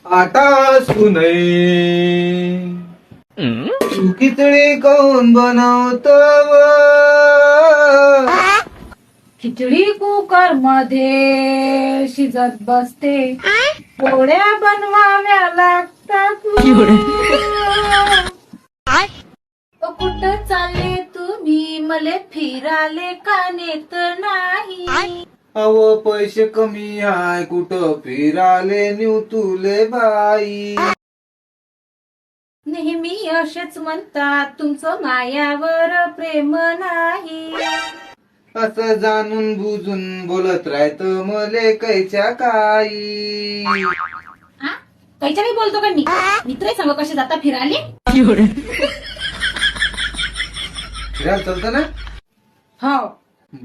आटा सुनई तू खिचडी कोण बनवतव? खिचडी कुकर मध्ये शिजत बसते, पोळ्या बनवाव्या लागतात. कुठं चालले तुम्ही, मले फिराले का नेत नाही? अव पैसे कमी हाय, कुठं फिराले नेऊ तुले बाई? नेहमी असेच म्हणतात, तुमचं मायावर प्रेम नाही. असं जाणून बुजून बोलत राहत मले कैच्या काही. काहीच्या काही बोलतो का मी? मित्र सांग कसे जाता फिराले. फिरायला चालतं ना? हो.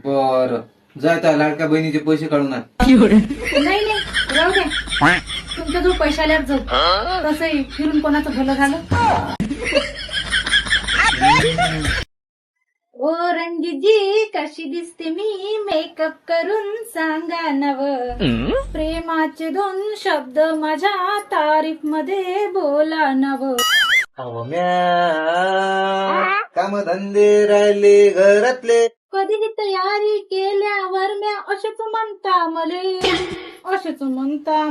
बर जाय त्या लाडक्या बहिणीचे पैसे काढून आण. नाही राहू द्या, तुमच्या जो पैसा आल्यावर जाऊ. तसंही फिरून कोणाचं भलं झालं. ओ रणजीतजी कशी दिसते मी, मेकअप करून सांगा नव. प्रेमाचे 2 शब्द माझ्या तारीफ मध्ये बोला नव. अहो म्या काम धंदे राहिले घरातले, कधी तयारी केल्यावर म्या असेच म्हणता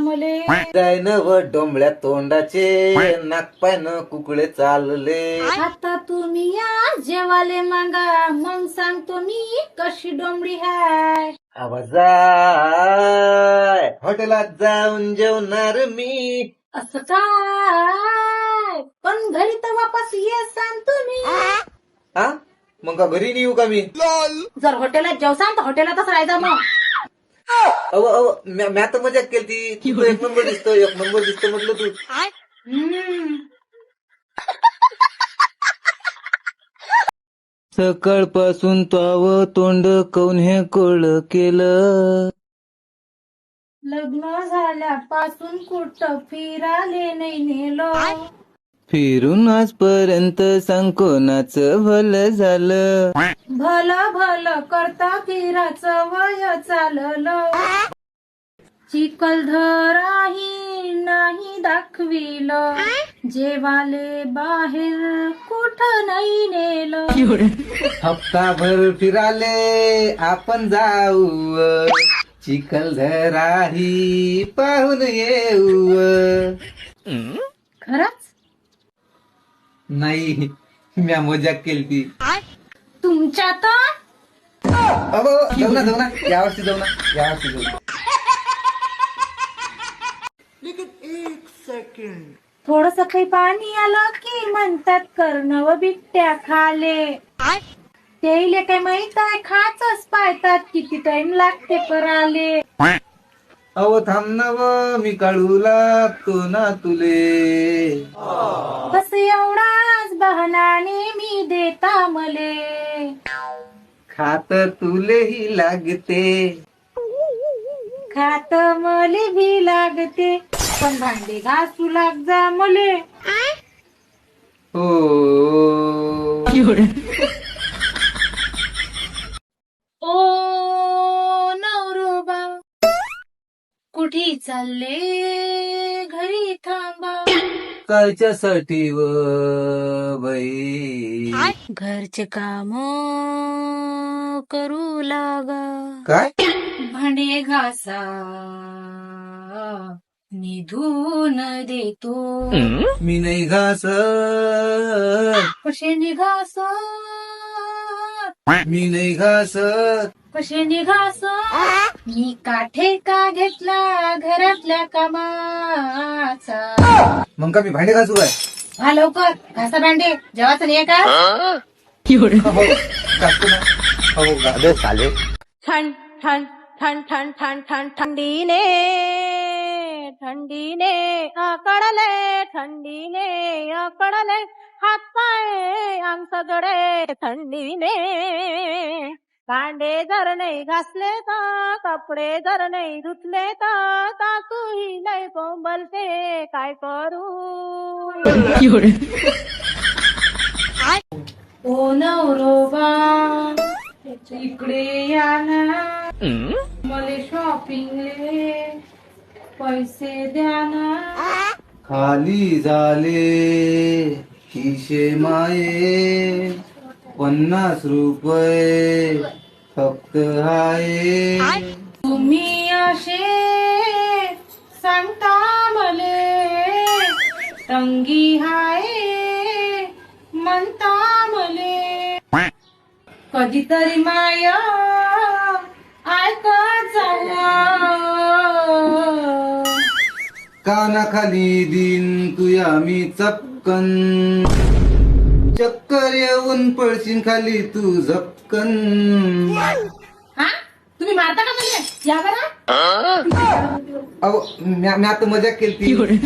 मले. जाय नव डोंबळ्या तोंडाचे, नाकपाय न कुकडे चालले. आता तुम्ही या जेवाले मागा, मग सांगतो मी कशी डोंबडी हाय. आवाज हॉटेलात जाऊन जेवणार मी. असं काय? पण घरी तर वापस ये सांग तुम्ही. हा मग का घरी नाही येऊ का मी? जर हॉटेलात जेवसान तर हॉटेलातच राहायचं मग. अव म्या तर मजाक केली. तू एक नंबर दिसतो म्हटलं तू. सकाळपासून तव तोंड कौन हे कोळ केलं? लग्न झाल्यापासून कुठं फिराले नाही नेलो. फिरून आजपर्यंत सांग कोणाचं भलं झालं? भलं करता फिराचं वय चाललं. चिखलदराही नाही दाखविलं, जेवाले बाहेर कुठं नाही नेलं. हप्ताभर फिराले आपण जाऊ, चिखलदराही पाहून येऊ. खरंच? नाही म्या मजाक केली. तुमच्या तर अहो जाऊ ना यावर्षी जाऊ ना. थोडस काही पाणी आलं की म्हणतात कर्णव बिट्ट्या खाले. त्याईले काय माहित आहे, खाचच पाहतात किती टाइम लागते कराले. अहो थांब ना व मी काढू लागतो ना तुले. बस एवढाच बहानाने मी देता मले. खात तुलेही लागते. खात मले भी लागते, पण भांडे घासू लाग जा मले. हो ओ नवरोबा कुठे चालले, घरी थांबा. कायच्यासाठी व बाई? घरचे काम करू लागा. काय? भांडे घासा निधून देतो. मी नाही घासत. कसे निघास, मी नाही घासत. कसे निघास. मी काठे का घेतला घरातल्या कामाचा. मग का मी भांडे घासू काय? हा लवकर घासा भांडे, जेवायचं नाही का? हो घासतो ना. हो गादे चाले. ठण ठण ठण ठण ठण ठण थंडीने अकडले हात पाय अंग सगळे थंडीने. भांडे जर नाही घासले तर, कपडे जर नाही धुतले तर, सासूही नाही बोंबलते काय करू. ओ नवरोबा इकडे या ना, मले शॉपिंगले पैसे द्या ना. खाली झाले खिशे माये 50 रुपये फक्त हाय. तुम्ही असे सांगता मले तंगी हाय म्हणता मले कधीतरी माय ऐकत जावा. कानाखाली दिन तुया मी चपकन चक्कर येऊन पडशील खाली तू झपकन. हा तुम्ही मारता का म्हणजे या बरं. अहो मी आता मजा केली ना मी.